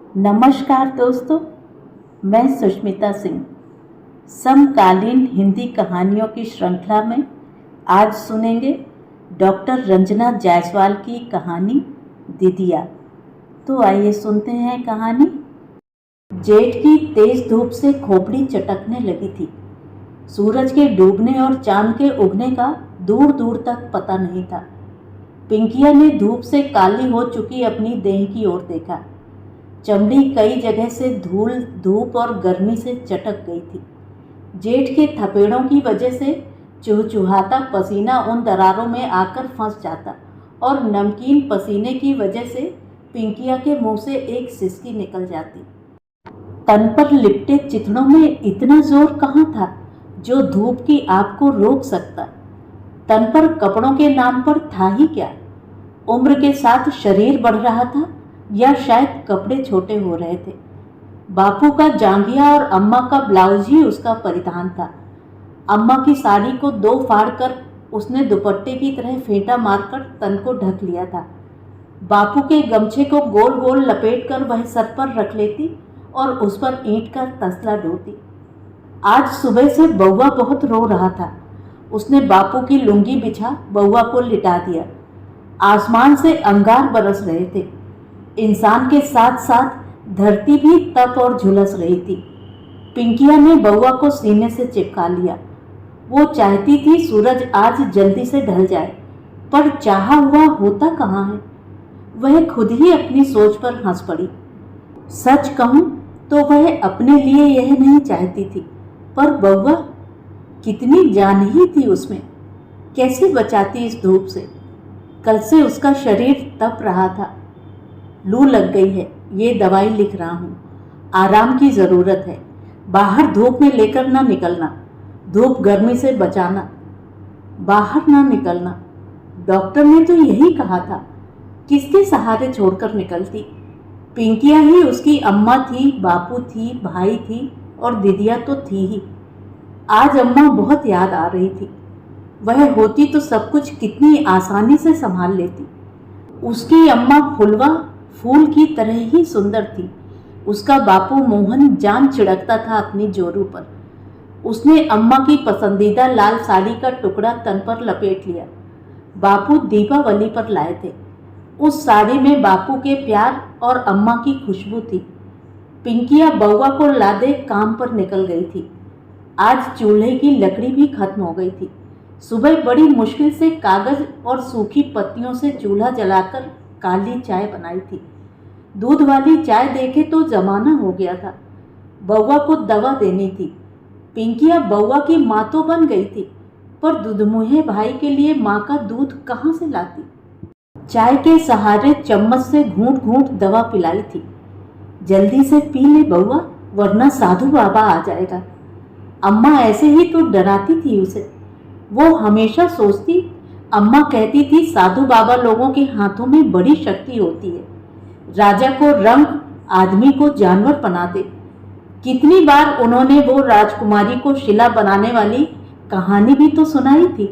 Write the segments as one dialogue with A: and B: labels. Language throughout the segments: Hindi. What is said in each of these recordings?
A: नमस्कार दोस्तों, मैं सुष्मिता सिंह। समकालीन हिंदी कहानियों की श्रृंखला में आज सुनेंगे डॉक्टर रंजना जायसवाल की कहानी दीदिया। तो आइए सुनते हैं कहानी। जेठ की तेज धूप से खोपड़ी चटकने लगी थी। सूरज के डूबने और चांद के उगने का दूर दूर तक पता नहीं था। पिंकिया ने धूप से काली हो चुकी अपनी देह की ओर देखा। चमड़ी कई जगह से धूल, धूप और गर्मी से चटक गई थी। जेठ के थपेड़ों की वजह से चुहचुहाता पसीना उन दरारों में आकर फंस जाता और नमकीन पसीने की वजह से पिंकिया के मुंह से एक सिसकी निकल जाती। तन पर लिपटे चिथड़ों में इतना जोर कहाँ था जो धूप की आग को रोक सकता। तन पर कपड़ों के नाम पर था ही क्या। उम्र के साथ शरीर बढ़ रहा था या शायद कपड़े छोटे हो रहे थे। बापू का जांघिया और अम्मा का ब्लाउज ही उसका परिधान था। अम्मा की साड़ी को दो फाड़ कर उसने दुपट्टे की तरह फेंटा मारकर तन को ढक लिया था। बापू के गमछे को गोल गोल लपेट कर वह सर पर रख लेती और उस पर ईंट का तसला ढोती। आज सुबह से बउआ बहुत रो रहा था। उसने बापू की लुंगी बिछा बउआ को लिटा दिया। आसमान से अंगार बरस रहे थे। इंसान के साथ साथ धरती भी तप और झुलस रही थी। पिंकिया ने बउआ को सीने से चिपका लिया। वो चाहती थी सूरज आज जल्दी से ढल जाए, पर चाहा हुआ होता कहाँ है। वह खुद ही अपनी सोच पर हंस पड़ी। सच कहूँ तो वह अपने लिए यह नहीं चाहती थी, पर बउआ, कितनी जान ही थी उसमें। कैसे बचाती इस धूप से। कल से उसका शरीर तप रहा था। लू लग गई है, ये दवाई लिख रहा हूँ। आराम की ज़रूरत है। बाहर धूप में लेकर ना निकलना। धूप गर्मी से बचाना। बाहर ना निकलना। डॉक्टर ने तो यही कहा था। किसके सहारे छोड़कर निकलती। पिंकिया ही उसकी अम्मा थी, बापू थी, भाई थी और दीदिया तो थी ही। आज अम्मा बहुत याद आ रही थी। वह होती तो सब कुछ कितनी आसानी से संभाल लेती। उसकी अम्मा फुलवा फूल की तरह ही सुंदर थी। उसका बापू मोहन जान छिड़कता था अपनी जोरू पर। उसने अम्मा की पसंदीदा लाल साड़ी का टुकड़ा तन पर लपेट लिया। बापू दीपावली पर लाए थे। उस साड़ी में बापू के प्यार और अम्मा की खुशबू थी। पिंकिया बउआ को लादे काम पर निकल गई थी। आज चूल्हे की लकड़ी भी खत्म हो गई थी। सुबह बड़ी मुश्किल से कागज और सूखी पत्तियों से चूल्हा जलाकर काली चाय बनाई थी। दूध वाली चाय देखे तो जमाना हो गया था। बउआ को दवा देनी थी। पिंकिया बउआ की माँ तो बन गई थी, पर दुधमुहे भाई के लिए माँ का दूध कहाँ से लाती। चाय के सहारे चम्मच से घूंट घूंट दवा पिलाई थी। जल्दी से पी ले बउआ, वरना साधु बाबा आ जाएगा। अम्मा ऐसे ही तो डराती थी उसे। वो हमेशा सोचती, अम्मा कहती थी साधु बाबा लोगों के हाथों में बड़ी शक्ति होती है। राजा को रंग, आदमी को जानवर बना दे। कितनी बार उन्होंने वो राजकुमारी को शिला बनाने वाली कहानी भी तो सुनाई थी।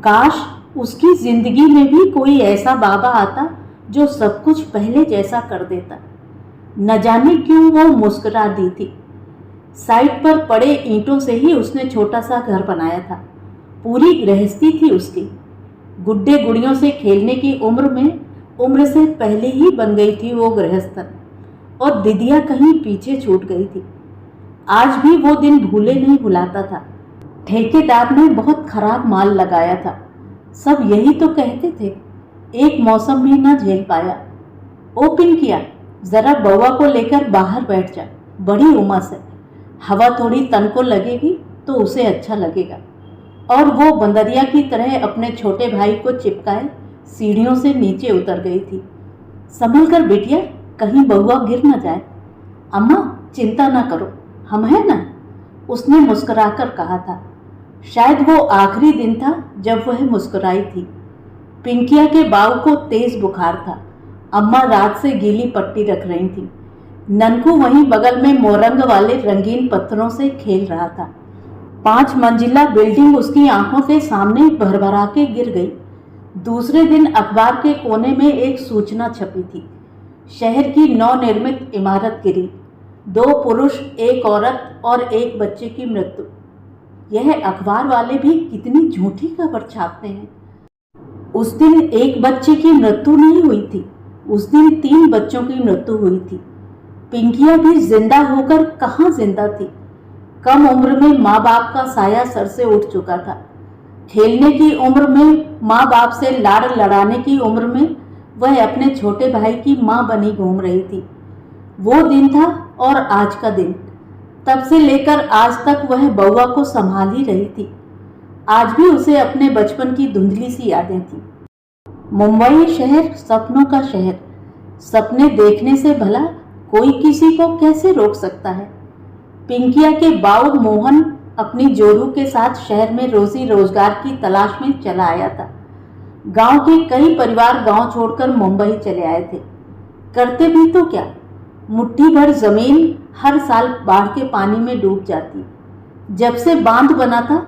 A: काश उसकी जिंदगी में भी कोई ऐसा बाबा आता जो सब कुछ पहले जैसा कर देता। न जाने क्यों वो मुस्कुरा दी थी। साइड पर पड़े ईंटों से ही उसने छोटा सा घर बनाया था। पूरी गृहस्थी थी उसकी। गुड्डे गुड़ियों से खेलने की उम्र से पहले ही बन गई थी वो गृहस्थन, और दीदिया कहीं पीछे छूट गई थी। आज भी वो दिन भूले नहीं भुलाता था। ठेकेदार ने बहुत खराब माल लगाया था। सब यही तो कहते थे। एक मौसम भी ना झेल पाया। ओ पिंकिया, जरा बउआ को लेकर बाहर बैठ जा। बड़ी उमस है। हवा थोड़ी तन को लगेगी तो उसे अच्छा लगेगा। और वो बंदरिया की तरह अपने छोटे भाई को चिपकाए सीढ़ियों से नीचे उतर गई थी। संभल कर बिटिया, कहीं बउआ गिर न जाए। अम्मा चिंता न करो, हम हैं ना, उसने मुस्कुराकर कहा था। शायद वो आखिरी दिन था जब वह मुस्कुराई थी। पिंकिया के बाऊ को तेज बुखार था। अम्मा रात से गीली पट्टी रख रही थी। ननकू वहीं बगल में मोरंग वाले रंगीन पत्थरों से खेल रहा था। 5 मंजिला बिल्डिंग उसकी आंखों के सामने भरभरा के गिर गई। दूसरे दिन अखबार के कोने में एक सूचना छपी थी। शहर की नवनिर्मित इमारत गिरी, 2 पुरुष, 1 औरत और 1 बच्चे की मृत्यु। यह अखबार वाले भी कितनी झूठी खबर छापते हैं। उस दिन 1 बच्चे की मृत्यु नहीं हुई थी, उस दिन 3 बच्चों की मृत्यु हुई थी। पिंकिया भी जिंदा होकर कहाँ जिंदा थी। कम उम्र में माँ बाप का साया सर से उठ चुका था। खेलने की उम्र में, माँ बाप से लाड़ लड़ाने की उम्र में वह अपने छोटे भाई की माँ बनी घूम रही थी। वो दिन था और आज का दिन। तब से लेकर आज तक वह बउआ को संभाल ही रही थी। आज भी उसे अपने बचपन की धुंधली सी यादें थी। मुंबई शहर सपनों का शहर। सपने देखने से भला कोई किसी को कैसे रोक सकता है। पिंकिया के बाऊ मोहन अपनी जोरू के साथ शहर में रोजी रोजगार की तलाश में चला आया था। गांव के कई परिवार गांव छोड़कर मुंबई चले आए थे। करते भी तो क्या, मुट्ठी भर जमीन हर साल बाढ़ के पानी में डूब जाती। जब से बांध बना था,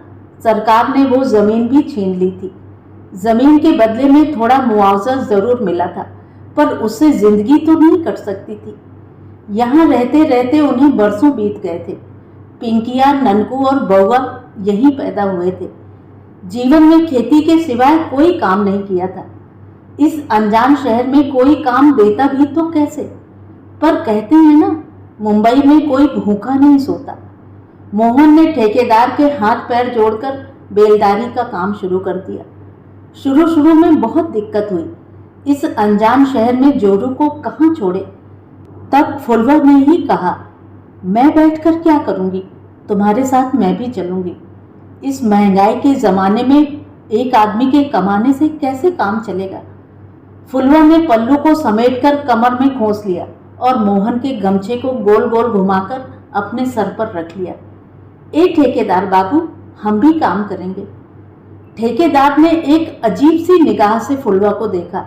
A: सरकार ने वो जमीन भी छीन ली थी। जमीन के बदले में थोड़ा मुआवजा जरूर मिला था, पर उससे जिंदगी तो नहीं कट सकती थी। यहाँ रहते रहते उन्हें बरसों बीत गए थे। पिंकिया, ननकू और बउआ यहीं पैदा हुए थे। जीवन में खेती के सिवाय कोई काम नहीं किया था। इस अनजान शहर में कोई काम देता भी तो कैसे। पर कहते हैं ना, मुंबई में कोई भूखा नहीं सोता। मोहन ने ठेकेदार के हाथ पैर जोड़कर बेलदारी का काम शुरू कर दिया। शुरू में बहुत दिक्कत हुई। इस अनजान शहर में जोरू को कहाँ छोड़े। तब फुलवा ने ही कहा, मैं बैठकर क्या करूँगी, तुम्हारे साथ मैं भी चलूँगी। इस महंगाई के ज़माने में एक आदमी के कमाने से कैसे काम चलेगा। फुलवा ने पल्लू को समेटकर कमर में खोस लिया और मोहन के गमछे को गोल गोल घुमाकर अपने सर पर रख लिया। ए ठेकेदार बाबू, हम भी काम करेंगे। ठेकेदार ने एक अजीब सी निगाह से फुलवा को देखा।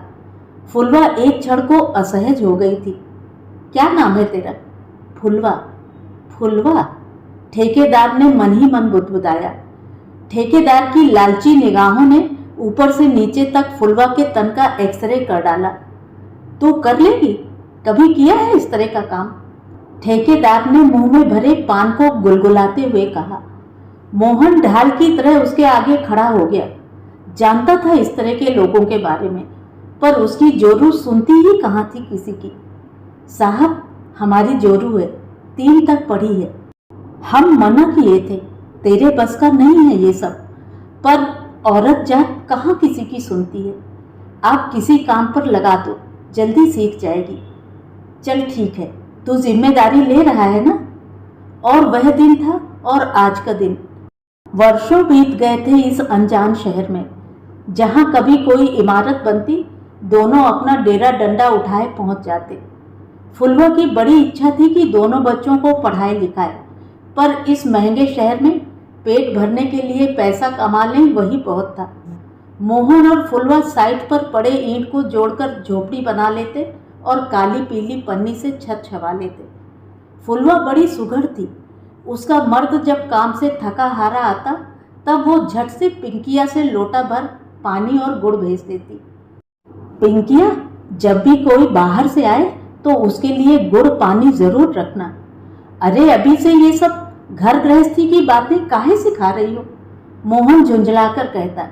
A: फुलवा एक क्षण को असहज हो गई थी। क्या नाम है तेरा? फुलवा। फुलवा, ठेकेदार ने मन ही मन बुदबुदाया। ठेकेदार की लालची निगाहों ने ऊपर से नीचे तक फुलवा के तन का एक्सरे कर डाला। तो कर लेगी, कभी किया है इस तरह का काम? ठेकेदार ने मुंह में भरे पान को गुलगुलाते हुए कहा। मोहन ढाल की तरह उसके आगे खड़ा हो गया। जानता था इस तरह के लोगों के बारे में, पर उसकी जोरू सुनती ही कहाँ थी किसी की। साहब, हमारी जोरू है, 3 तक पढ़ी है। हम मना किए थे, तेरे बस का नहीं है ये सब, पर औरत जात कहाँ किसी की सुनती है। आप किसी काम पर लगा दो, जल्दी सीख जाएगी। चल ठीक है, तू जिम्मेदारी ले रहा है ना। और वह दिन था और आज का दिन। वर्षों बीत गए थे इस अनजान शहर में। जहाँ कभी कोई इमारत बनती, दोनों अपना डेरा डंडा उठाए पहुंच जाते। फुलवा की बड़ी इच्छा थी कि दोनों बच्चों को पढ़ाए लिखाए, पर इस महंगे शहर में पेट भरने के लिए पैसा कमा लें वही बहुत था। मोहन और फुलवा साइड पर पड़े ईंट को जोड़कर झोपड़ी बना लेते और काली पीली पन्नी से छत छवा लेते। फुलवा बड़ी सुघड़ थी। उसका मर्द जब काम से थका हारा आता, तब वो झट से पिंकिया से लोटा भर पानी और गुड़ भेज देती। पिंकिया, जब भी कोई बाहर से आए तो उसके लिए गुड़ पानी जरूर रखना। अरे अभी से ये सब घर गृहस्थी की बातें काहे सिखा रही हो? मोहन झुंझलाकर कहता।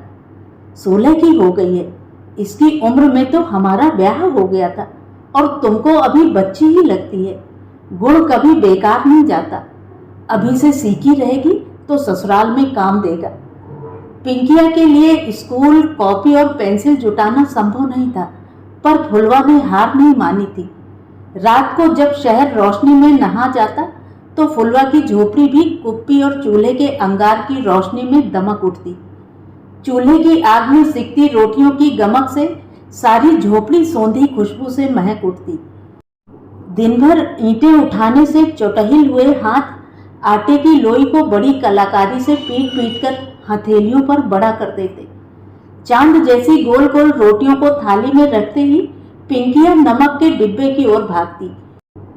A: 16 की हो गई है, इसकी उम्र में तो हमारा ब्याह हो गया था और तुमको अभी बच्ची ही लगती है। गुड़ कभी बेकार नहीं जाता, अभी से सीखी रहेगी तो ससुराल में काम देगा। पिंकिया के लिए स्कूल, कॉपी और पेंसिल जुटाना संभव नहीं था, पर फुलवा ने हार नहीं मानी थी। रात को जब शहर रोशनी में नहा जाता, तो फुलवा की झोपड़ी भी कुप्पी और चूल्हे के अंगार की रोशनी में दमक उठती। चूल्हे की आग में सिकती रोटियों की गमक से सारी झोपड़ी सौंधी खुशबू से महक उठती। दिन भर ईंटें उठाने से चौटहिल हुए हाथ आटे की लोई को बड़ी कलाकारी से पीट पीट कर हथेलियों पर बड़ा कर देते। चांद जैसी गोल गोल रोटियों को थाली में रखते ही पिंकिया नमक के डिब्बे की ओर भागती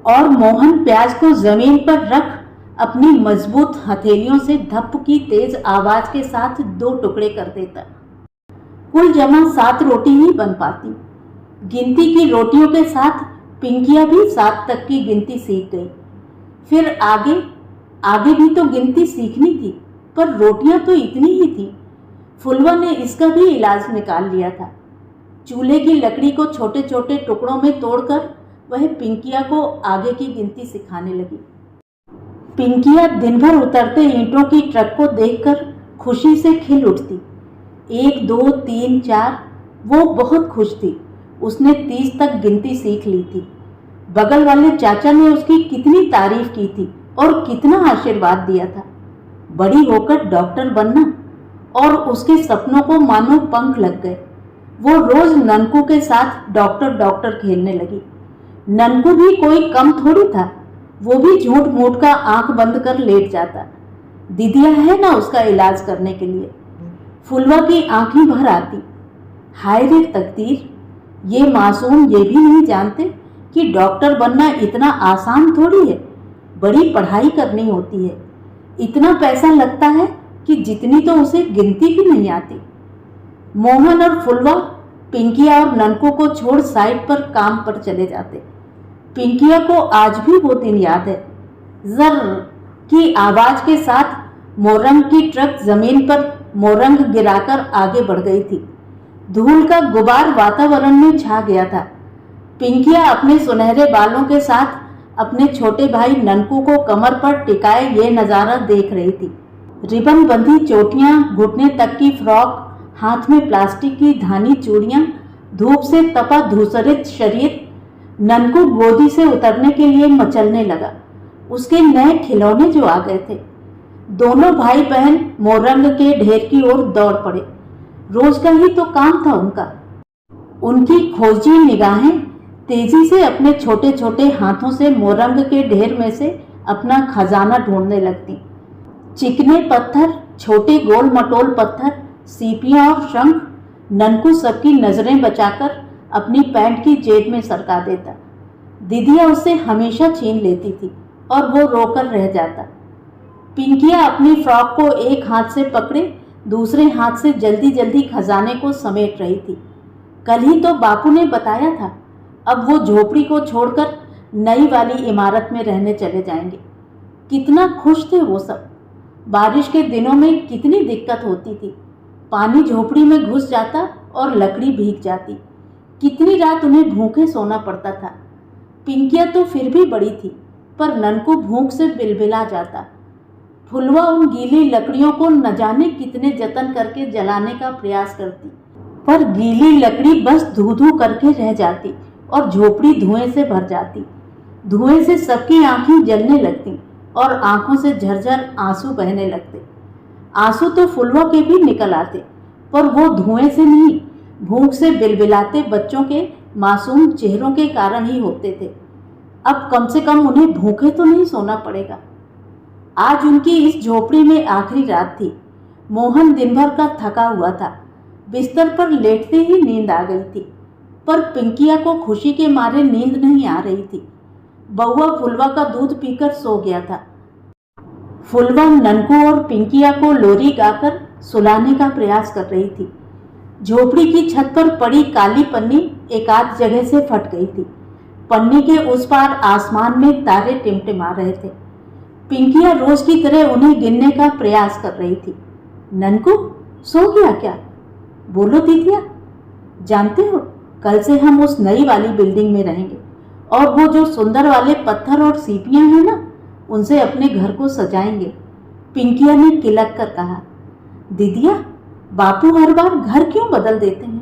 A: और मोहन प्याज को जमीन पर रख अपनी मजबूत हथेलियों से धप की तेज आवाज के साथ 2 टुकड़े कर देता। कुल जमा 7 रोटी ही बन पाती। गिनती की रोटियों के साथ पिंकिया भी 7 तक की गिनती सीख गई। फिर आगे आगे भी तो गिनती सीखनी थी, पर रोटियां तो इतनी ही थी। फुलवा ने इसका भी इलाज निकाल लिया था। चूल्हे की लकड़ी को छोटे छोटे टुकड़ों में तोड़कर वह पिंकिया को आगे की गिनती सिखाने लगी। पिंकिया दिन भर उतरते ईंटों की ट्रक को देखकर खुशी से खिल उठती। 1 2 3 4 वो बहुत खुश थी। उसने 30 तक गिनती सीख ली थी। बगल वाले चाचा ने उसकी कितनी तारीफ की थी और कितना आशीर्वाद दिया था। बड़ी होकर डॉक्टर बनना, और उसके सपनों को मानो पंख लग गए। वो रोज ननकू के साथ डॉक्टर डॉक्टर खेलने लगी। ननकू भी कोई कम थोड़ी था। वो भी झूठ मूठ का आंख बंद कर लेट जाता। दीदिया है ना उसका इलाज करने के लिए। फुलवा की आंखें भर आती। हाय रे तकदीर, ये मासूम ये भी नहीं जानते कि डॉक्टर बनना इतना आसान थोड़ी है। बड़ी पढ़ाई करनी होती है। इतना पैसा लगता है कि जितनी तो उसे गिनती भी नहीं आती। मोहन और फुलवा पिंकिया और ननकू को छोड़ साइड पर काम पर चले जाते। पिंकिया को आज भी वो दिन याद है। जर्र की आवाज के साथ मोरंग की ट्रक जमीन पर मोरंग गिराकर आगे बढ़ गई थी। धूल का गुबार वातावरण में छा गया था। पिंकिया अपने सुनहरे बालों के साथ अपने छोटे भाई ननकू को कमर पर टिकाए ये नज़ारा देख रही थी। रिबन बंधी चोटियां, घुटने तक की फ्रॉक, हाथ में प्लास्टिक की धानी चूड़ियां, धूप से तपा धूसरित शरीर। ननकू गोदी से उतरने के लिए मचलने लगा। उसके नए खिलौने जो आ गए थे। दोनों भाई बहन मोरंग के ढेर की ओर दौड़ पड़े। रोज का ही तो काम था उनका। उनकी खोजी निगाहें तेजी से अपने छोटे छोटे हाथों से मोरंग के ढेर में से अपना खजाना ढूंढने लगती। चिकने पत्थर, छोटे गोल मटोल पत्थर, सीपियां और शंख। ननकू सबकी नजरें बचाकर अपनी पैंट की जेब में सरका देता। दीदिया उससे हमेशा छीन लेती थी और वो रोकर रह जाता। पिंकिया अपनी फ्रॉक को एक हाथ से पकड़े दूसरे हाथ से जल्दी जल्दी खजाने को समेट रही थी। कल ही तो बापू ने बताया था, अब वो झोपड़ी को छोड़कर नई वाली इमारत में रहने चले जाएंगे। कितना खुश थे वो सब। बारिश के दिनों में कितनी दिक्कत होती थी। पानी झोपड़ी में घुस जाता और लकड़ी भीग जाती। कितनी रात उन्हें भूखे सोना पड़ता था। पिंकिया तो फिर भी बड़ी थी, पर ननकू भूख से बिलबिला जाता। फुलवा उन गीली लकड़ियों को न जाने कितने जतन करके जलाने का प्रयास करती, पर गीली लकड़ी बस धू धू करके रह जाती और झोपड़ी धुएं से भर जाती। धुएं से सबकी आंखें जलने लगती और आंखों से झरझर आंसू बहने लगते। आंसू तो फुलवा के भी निकल आते, पर वो धुएं से नहीं, भूख से बिलबिलाते बच्चों के मासूम चेहरों के कारण ही होते थे। अब कम से कम उन्हें भूखे तो नहीं सोना पड़ेगा। आज उनकी इस झोपड़ी में आखिरी रात थी। मोहन दिन भर का थका हुआ था। बिस्तर पर लेटते ही नींद आ गई थी, पर पिंकिया को खुशी के मारे नींद नहीं आ रही थी। बउआ फुलवा का दूध पीकर सो गया था। फुलवा ननकू और पिंकिया को लोरी गाकर सुलाने का प्रयास कर रही थी। झोपड़ी की छत पर पड़ी काली पन्नी एक आध जगह से फट गई थी। पन्नी के उस पार आसमान में तारे टिमटिमा रहे थे। पिंकिया रोज की तरह उन्हें गिनने का प्रयास कर रही थी। ननकू सो गया क्या? बोलो दीदिया। जानते हो, कल से हम उस नई वाली बिल्डिंग में रहेंगे और वो जो सुंदर वाले पत्थर और सीपियां हैं ना, उनसे अपने घर को सजाएंगे। पिंकिया ने किलक कर कहा। दीदिया, बापू हर बार घर क्यों बदल देते हैं?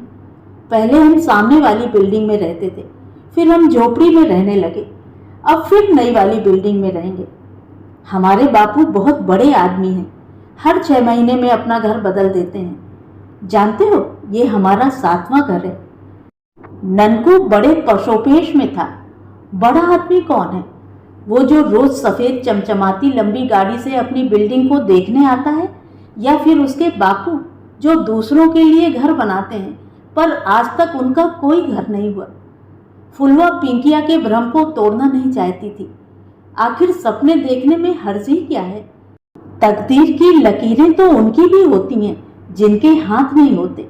A: पहले हम सामने वाली बिल्डिंग में रहते थे, फिर हम झोपड़ी में रहने लगे, अब फिर नई वाली बिल्डिंग में रहेंगे। हमारे बापू बहुत बड़े आदमी हैं, हर 6 महीने में अपना घर बदल देते हैं। जानते हो, ये हमारा 7वां घर है। ननकू बड़े पशोपेश में था। बड़ा आदमी कौन है? वो जो रोज सफेद चमचमाती लंबी गाड़ी से अपनी बिल्डिंग को देखने आता है, या फिर उसके बापू जो दूसरों के लिए घर बनाते हैं पर आज तक उनका कोई घर नहीं हुआ। फुलवा पिंकिया के भ्रम को तोड़ना नहीं चाहती थी। आखिर सपने देखने में हर्जी क्या है? तकदीर की लकीरें तो उनकी भी होती हैं जिनके हाथ नहीं होते।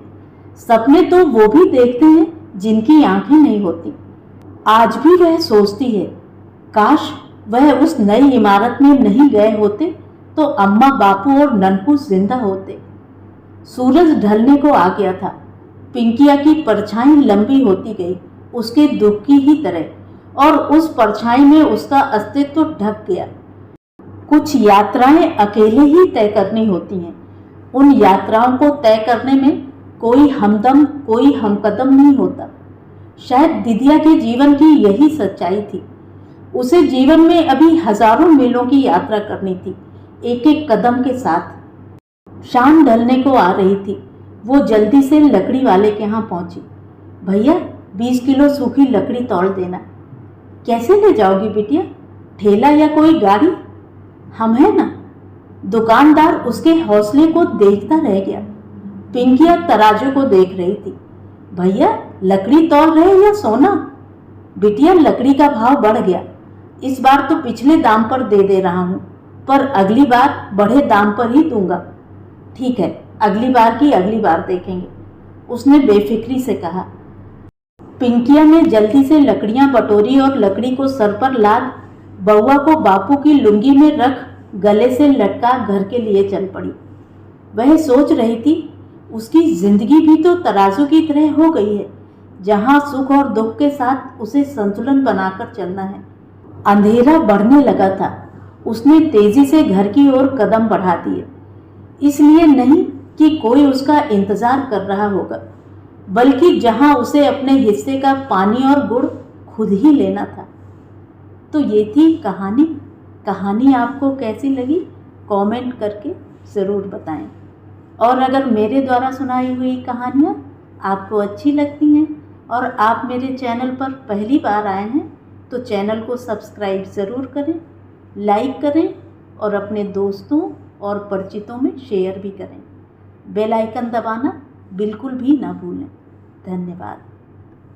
A: सपने तो वो भी देखते हैं जिनकी आंखें नहीं होती। आज भी वह सोचती है, काश वह उस नई इमारत में नहीं गए होते तो अम्मा, बापू और ननकू जिंदा होते। सूरज ढलने को आ गया था। पिंकिया की परछाई लंबी होती गई, उसके दुख की ही तरह, और उस परछाई में उसका अस्तित्व ढक गया। कुछ यात्राएं अकेले ही तय करनी होती हैं। उन यात्राओं को तय करने में कोई हमदम, कोई हमकदम नहीं होता। शायद दिदिया के जीवन की यही सच्चाई थी। उसे जीवन में अभी हजारों मीलों की यात्रा करनी थी, एक एक कदम के साथ। शाम ढलने को आ रही थी। वो जल्दी से लकड़ी वाले के यहाँ पहुंची। भैया, 20 किलो सूखी लकड़ी तोड़ देना। कैसे ले जाओगी बिटिया? ठेला या कोई गाड़ी? हम है ना। दुकानदार उसके हौसले को देखता रह गया। पिंकिया तराजू को देख रही थी। भैया, लकड़ी तोड़ रहे या सोना? बिटिया, लकड़ी का भाव बढ़ गया। इस बार तो पिछले दाम पर दे रहा हूँ, पर अगली बार बड़े दाम पर ही दूंगा। ठीक है, अगली बार की अगली बार देखेंगे, उसने बेफिक्री से कहा। पिंकिया ने जल्दी से लकड़ियां बटोरी और लकड़ी को सर पर लाद बउआ को बापू की लुंगी में रख गले से लटका घर के लिए चल पड़ी। वह सोच रही थी, उसकी जिंदगी भी तो तराजू की तरह हो गई है, जहां सुख और दुख के साथ उसे संतुलन बनाकर चलना है। अंधेरा बढ़ने लगा था। उसने तेजी से घर की ओर कदम बढ़ा दिए, इसलिए नहीं कि कोई उसका इंतजार कर रहा होगा, बल्कि जहां उसे अपने हिस्से का पानी और गुड़ खुद ही लेना था। तो ये थी कहानी। कहानी आपको कैसी लगी कमेंट करके ज़रूर बताएं। और अगर मेरे द्वारा सुनाई हुई कहानियाँ आपको अच्छी लगती हैं और आप मेरे चैनल पर पहली बार आए हैं तो चैनल को सब्सक्राइब ज़रूर करें, लाइक करें और अपने दोस्तों और परिचितों में शेयर भी करें। बेल आइकन दबाना बिल्कुल भी ना भूलें। धन्यवाद।